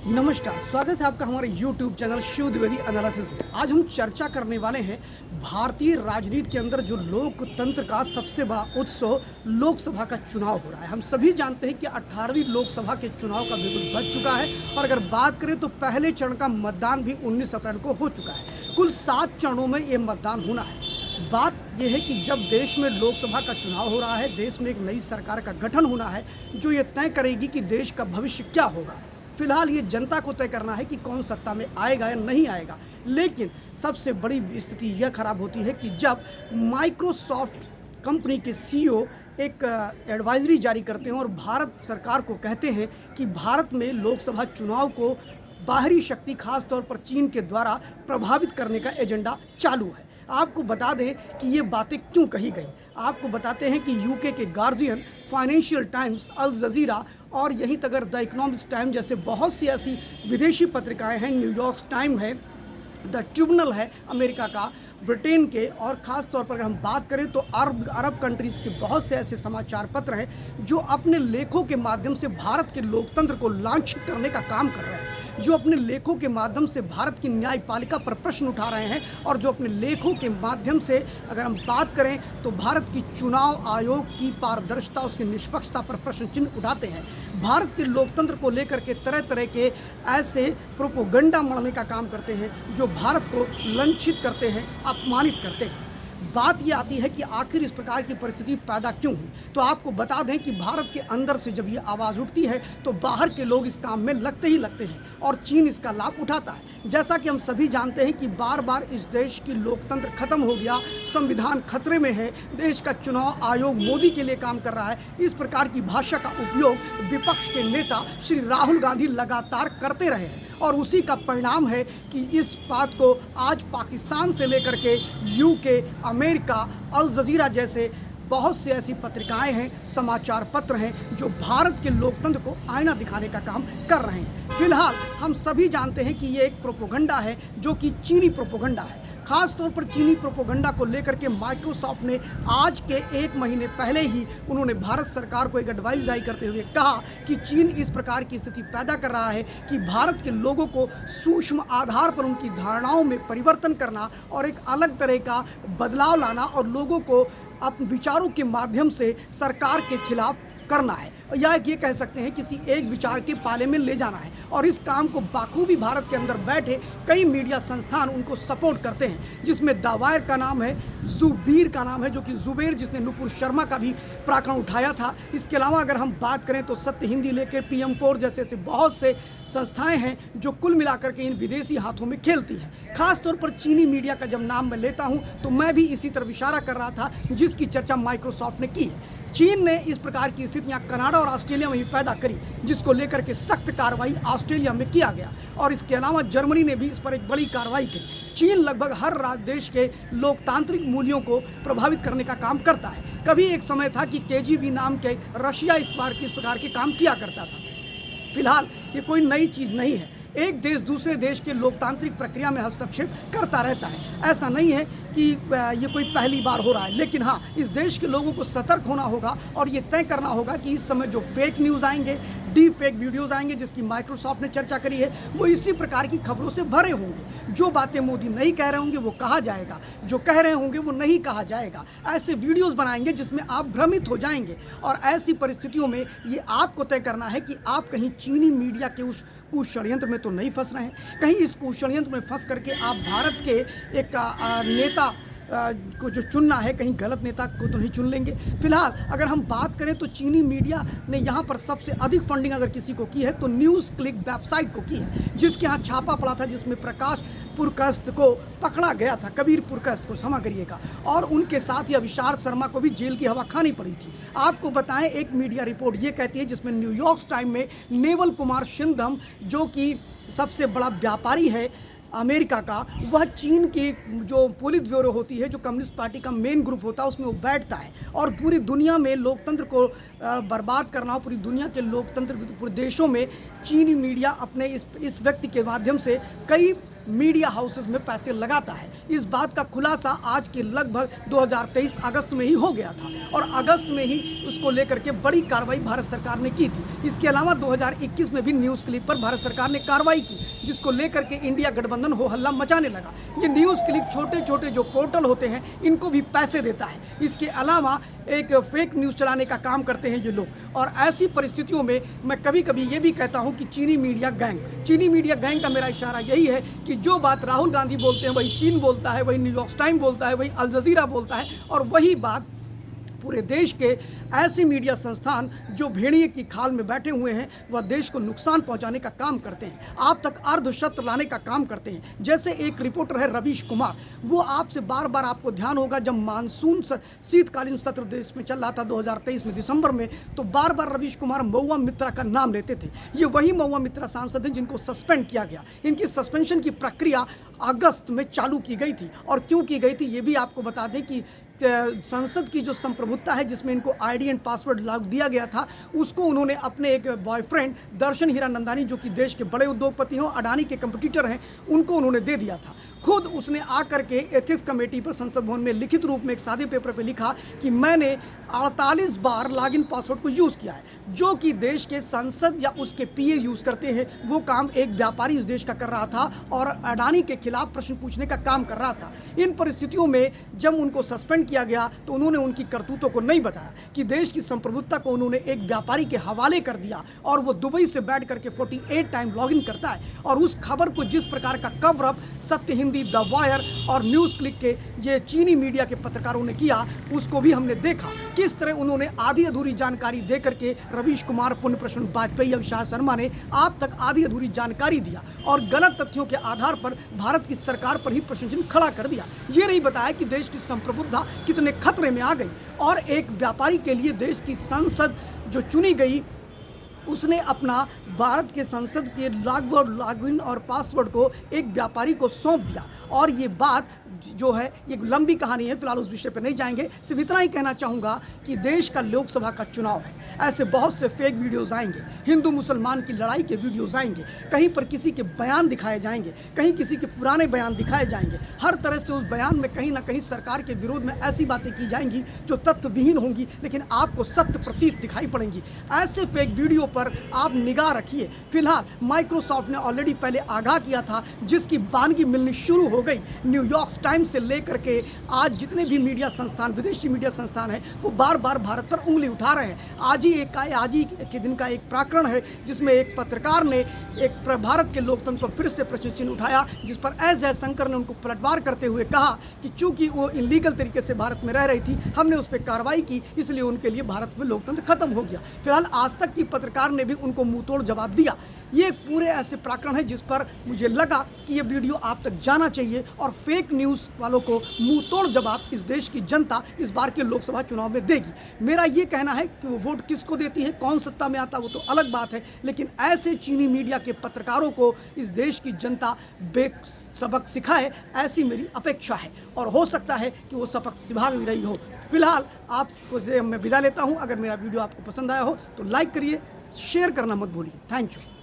नमस्कार, स्वागत है आपका हमारे YouTube channel Shiv Dwivedi analysis में। आज हम चर्चा करने वाले हैं भारतीय राजनीति के अंदर जो लोकतंत्र का सबसे बड़ा उत्सव लोकसभा का चुनाव हो रहा है। हम सभी जानते हैं कि 18वीं लोकसभा के चुनाव का बिल्कुल बच चुका है और अगर बात करें तो पहले चरण का मतदान भी 19 अप्रैल को हो चुका है। कुल 7 चरणों में ये मतदान होना है। बात यह है कि जब देश में लोकसभा का चुनाव हो रहा है, देश में एक नई सरकार का गठन होना है जो ये तय करेगी कि देश का भविष्य क्या होगा। फिलहाल ये जनता को तय करना है कि कौन सत्ता में आएगा या नहीं आएगा। लेकिन सबसे बड़ी स्थिति यह खराब होती है कि जब माइक्रोसॉफ्ट कंपनी के सीईओ एक एडवाइजरी जारी करते हैं और भारत सरकार को कहते हैं कि भारत में लोकसभा चुनाव को बाहरी शक्ति खास तौर पर चीन के द्वारा प्रभावित करने का एजेंडा चालू है। आपको बता दें कि ये बातें क्यों कही गई। आपको बताते हैं कि यूके के गार्जियन, फाइनेंशियल टाइम्स, अल जजीरा और यहीं तक द इकोनॉमिस्ट टाइम जैसे बहुत सी ऐसी विदेशी पत्रिकाएं हैं, न्यूयॉर्क टाइम है, द ट्रिब्यूनल है अमेरिका का, ब्रिटेन के, और ख़ास तौर पर अगर हम बात करें तो अरब कंट्रीज़ के बहुत से ऐसे समाचार पत्र हैं जो अपने लेखों के माध्यम से भारत के लोकतंत्र को लांछित करने का काम कर रहे हैं, जो अपने लेखों के माध्यम से भारत की न्यायपालिका पर प्रश्न उठा रहे हैं और जो अपने लेखों के माध्यम से अगर हम बात करें तो भारत की चुनाव आयोग की पारदर्शिता, उसकी निष्पक्षता पर प्रश्न चिन्ह उठाते हैं। भारत के लोकतंत्र को लेकर के तरह तरह के ऐसे प्रोपोगंडा मढ़ने का काम करते हैं जो भारत को लांछित करते हैं, अपमानित करते हैं। बात ये आती है कि आखिर इस प्रकार की परिस्थिति पैदा क्यों हुई। तो आपको बता दें कि भारत के अंदर से जब ये आवाज़ उठती है तो बाहर के लोग इस काम में लगते ही लगते हैं और चीन इसका लाभ उठाता है। जैसा कि हम सभी जानते हैं कि बार बार इस देश की लोकतंत्र खत्म हो गया, संविधान खतरे में है, देश का चुनाव आयोग मोदी के लिए काम कर रहा है, इस प्रकार की भाषा का उपयोग विपक्ष के नेता श्री राहुल गांधी लगातार करते रहे हैं और उसी का परिणाम है कि इस बात को आज पाकिस्तान से लेकर के यूके, अमेरिका, अल जजीरा जैसे बहुत सी ऐसी पत्रिकाएं हैं, समाचार पत्र हैं जो भारत के लोकतंत्र को आईना दिखाने का काम कर रहे हैं। फिलहाल हम सभी जानते हैं कि ये एक प्रोपोगंडा है जो कि चीनी प्रोपोगंडा है। खास तौर पर चीनी प्रोपोगंडा को लेकर के माइक्रोसॉफ्ट ने आज के 1 महीने पहले ही उन्होंने भारत सरकार को एक एडवाइस जारी करते हुए कहा कि चीन इस प्रकार की स्थिति पैदा कर रहा है कि भारत के लोगों को सूक्ष्म आधार पर उनकी धारणाओं में परिवर्तन करना और एक अलग तरह का बदलाव लाना और लोगों को अपने विचारों के माध्यम से सरकार के खिलाफ करना है, या ये कह सकते हैं किसी एक विचार के पाले में ले जाना है। और इस काम को बाखूबी भारत के अंदर बैठे कई मीडिया संस्थान उनको सपोर्ट करते हैं, जिसमें दावायर का नाम है, जुबीर का नाम है जो कि जुबेर जिसने नुपुर शर्मा का भी प्रकरण उठाया था। इसके अलावा अगर हम बात करें तो सत्य हिंदी लेकर PM4 जैसे ऐसे बहुत से संस्थाएं हैं जो कुल मिलाकर के इन विदेशी हाथों में खेलती हैं। खास तौर पर चीनी मीडिया का जब नाम मैं लेता हूं तो मैं भी इसी तरफ इशारा कर रहा था जिसकी चर्चा माइक्रोसॉफ्ट ने की है। चीन ने इस प्रकार की स्थितियां कनाडा और ऑस्ट्रेलिया में भी पैदा करी, जिसको लेकर के सख्त कार्रवाई ऑस्ट्रेलिया में किया गया और इसके अलावा जर्मनी ने भी इस पर एक बड़ी कार्रवाई की। चीन लगभग हर देश के लोकतांत्रिक मूल्यों को प्रभावित करने का काम करता है। कभी एक समय था कि KGB नाम के रशिया इस प्रकार के काम किया करता था। फिलहाल ये कोई नई चीज़ नहीं है। एक देश दूसरे देश के लोकतांत्रिक प्रक्रिया में हस्तक्षेप करता रहता है। ऐसा नहीं है कि ये कोई पहली बार हो रहा है, लेकिन हाँ, इस देश के लोगों को सतर्क होना होगा और ये तय करना होगा कि इस समय जो फेक न्यूज़ आएंगे, डीप फेक वीडियोज़ आएंगे जिसकी माइक्रोसॉफ्ट ने चर्चा करी है, वो इसी प्रकार की खबरों से भरे होंगे। जो बातें मोदी नहीं कह रहे होंगे वो कहा जाएगा, जो कह रहे होंगे वो नहीं कहा जाएगा। ऐसे वीडियोज़ बनाएंगे जिसमें आप भ्रमित हो जाएंगे और ऐसी परिस्थितियों में ये आपको तय करना है कि आप कहीं चीनी मीडिया के उस षड्यंत्र में तो नहीं फंस रहे हैं, कहीं इस षड्यंत्र में फंस करके आप भारत के एक नेता को जो चुनना है, कहीं गलत नेता को तो नहीं चुन लेंगे। फिलहाल अगर हम बात करें तो चीनी मीडिया ने यहाँ पर सबसे अधिक फंडिंग अगर किसी को की है तो न्यूज़ क्लिक वेबसाइट को की है, जिसके यहाँ छापा पड़ा था, जिसमें प्रकाश पुरकस्त को पकड़ा गया था, कबीर पुरकस्त को क्षमा करिएगा, और उनके साथ ही अविशार शर्मा को भी जेल की हवा खानी पड़ी थी। आपको बताएं, एक मीडिया रिपोर्ट ये कहती है जिसमें न्यूयॉर्क टाइम में नेवल कुमार शिंदम जो कि सबसे बड़ा व्यापारी है अमेरिका का, वह चीन की जो पोलित ब्यूरो होती है, जो कम्युनिस्ट पार्टी का मेन ग्रुप होता है, उसमें वो बैठता है और पूरी दुनिया में लोकतंत्र को बर्बाद करना, पूरी दुनिया के लोकतंत्र पूरे देशों में चीनी मीडिया अपने इस व्यक्ति के माध्यम से कई मीडिया हाउसेस में पैसे लगाता है। इस बात का खुलासा आज के लगभग 2023 अगस्त में ही हो गया था और अगस्त में ही उसको लेकर के बड़ी कार्रवाई भारत सरकार ने की थी। इसके अलावा 2021 में भी न्यूज़ क्लिक पर भारत सरकार ने कार्रवाई की, जिसको लेकर के इंडिया गठबंधन हो हल्ला मचाने लगा। ये न्यूज़ क्लिक छोटे छोटे जो पोर्टल होते हैं इनको भी पैसे देता है। इसके अलावा एक फेक न्यूज़ चलाने का काम करते हैं ये लोग। और ऐसी परिस्थितियों में मैं कभी कभी ये भी कहता हूँ कि चीनी मीडिया गैंग का मेरा इशारा यही है कि जो बात राहुल गांधी बोलते हैं वही चीन बोलता है, वही न्यूयॉर्क टाइम्स बोलता है, वही अल जजीरा बोलता है और वही बात पूरे देश के ऐसे मीडिया संस्थान जो भेड़िए की खाल में बैठे हुए हैं वह देश को नुकसान पहुंचाने का काम करते हैं, आप तक अर्धशस्त्र लाने का काम करते हैं। जैसे एक रिपोर्टर है रवीश कुमार, वो आपसे बार बार आपको ध्यान होगा जब मानसून शीतकालीन सत्र देश में चल रहा था 2023 में दिसंबर में, तो बार बार रवीश कुमार महुआ मित्रा का नाम लेते थे। ये वही महुआ मित्रा सांसद हैं जिनको सस्पेंड किया गया। इनकी सस्पेंशन की प्रक्रिया अगस्त में चालू की गई थी और क्यों की गई थी ये भी आपको बता दें कि संसद की जो संप्रभुता है जिसमें इनको आईडी एंड पासवर्ड लागू दिया गया था, उसको उन्होंने अपने एक बॉयफ्रेंड दर्शन हीरानंदानी जो कि देश के बड़े उद्योगपति हों, अडानी के कंपटीटर हैं, उनको उन्होंने दे दिया था। खुद उसने आकर के एथिक्स कमेटी पर संसद भवन में लिखित रूप में एक सादे पेपर पे लिखा कि मैंने 48 बार लॉगिन पासवर्ड को यूज़ किया है, जो कि देश के संसद या उसके पीए यूज़ करते हैं। वो काम एक व्यापारी इस देश का कर रहा था और अडानी के खिलाफ प्रश्न पूछने का काम कर रहा था। इन परिस्थितियों में जब उनको सस्पेंड किया गया तो उन्होंने उनकी करतूतों को नहीं बताया कि देश की संप्रभुता को उन्होंने एक व्यापारी के हवाले कर दिया और वो दुबई से बैठ करके 48 टाइम लॉगिन करता है। और उस खबर को जिस प्रकार का कवरअप सत्य हिंदी, द वायर और न्यूज़ क्लिक के ये चीनी मीडिया के पत्रकारों ने किया, उसको भी हमने देखा किस तरह उन्होंने आधी अधूरी जानकारी दे करके रवीश कुमार, पुण्य प्रसून वाजपेयी, अभिषेक शर्मा ने आप तक आधी अधूरी जानकारी दिया और गलत तथ्यों के आधार पर भारत की सरकार पर ही प्रश्न चिन्ह खड़ा कर दिया। ये नहीं बताया कि देश की संप्रभुता कितने खतरे में आ गई और एक व्यापारी के लिए देश की संसद जो चुनी गई उसने अपना भारत के संसद के लॉगिन और पासवर्ड को एक व्यापारी को सौंप दिया। और ये बात जो है ये लंबी कहानी है, फिलहाल उस विषय पर नहीं जाएंगे। सिर्फ इतना ही कहना चाहूँगा कि देश का लोकसभा का चुनाव है, ऐसे बहुत से फेक वीडियोज़ आएंगे, हिंदू मुसलमान की लड़ाई के वीडियोज़ आएंगे, कहीं पर किसी के बयान दिखाए जाएंगे, कहीं किसी के पुराने बयान दिखाए जाएंगे। हर तरह से उस बयान में कहीं ना कहीं सरकार के विरोध में ऐसी बातें की जाएंगी जो तथ्यविहीन होंगी, लेकिन आपको सत्य प्रतीत दिखाई पड़ेंगी। ऐसे फेक वीडियो पर आप निगाह रखिए। फिलहाल माइक्रोसॉफ्ट ने ऑलरेडी पहले आगाह किया था, जिसकी बानगी मिलनी शुरू हो गई। न्यूयॉर्क टाइम्स से लेकर के आज जितने भी मीडिया संस्थान, विदेशी मीडिया संस्थान हैं, वो बार बार भारत पर उंगली उठा रहे हैं। आज ही के दिन का एक प्रकरण है जिसमें एक पत्रकार ने एक भारत के लोकतंत्र पर फिर से प्रश्न चिन्ह उठाया, जिस पर एस जयशंकर ने उनको पलटवार करते हुए कहा कि चूंकि वो इलीगल तरीके से भारत में रह रही थी, हमने उस पर कार्रवाई की, इसलिए उनके लिए भारत में लोकतंत्र खत्म हो गया। फिलहाल आज तक की पत्रकार ने भी उनको मुंहतोड़ जवाब दिया। ये पूरे ऐसे प्रकरण है जिस पर मुझे लगा कि ये वीडियो आप तक जाना चाहिए और फेक न्यूज़ वालों को मुंहतोड़ जवाब इस देश की जनता इस बार के लोकसभा चुनाव में देगी। मेरा ये कहना है कि वो वोट किसको देती है, कौन सत्ता में आता, वो तो अलग बात है, लेकिन ऐसे चीनी मीडिया के पत्रकारों को इस देश की जनता सबक सिखाए, ऐसी मेरी अपेक्षा है और हो सकता है कि वो सबक सिखा भी रही हो। फिलहाल आपको मैं विदा लेता हूँ। अगर मेरा वीडियो आपको पसंद आया हो तो लाइक करिए, शेयर करना मत भूलिए। Thank you.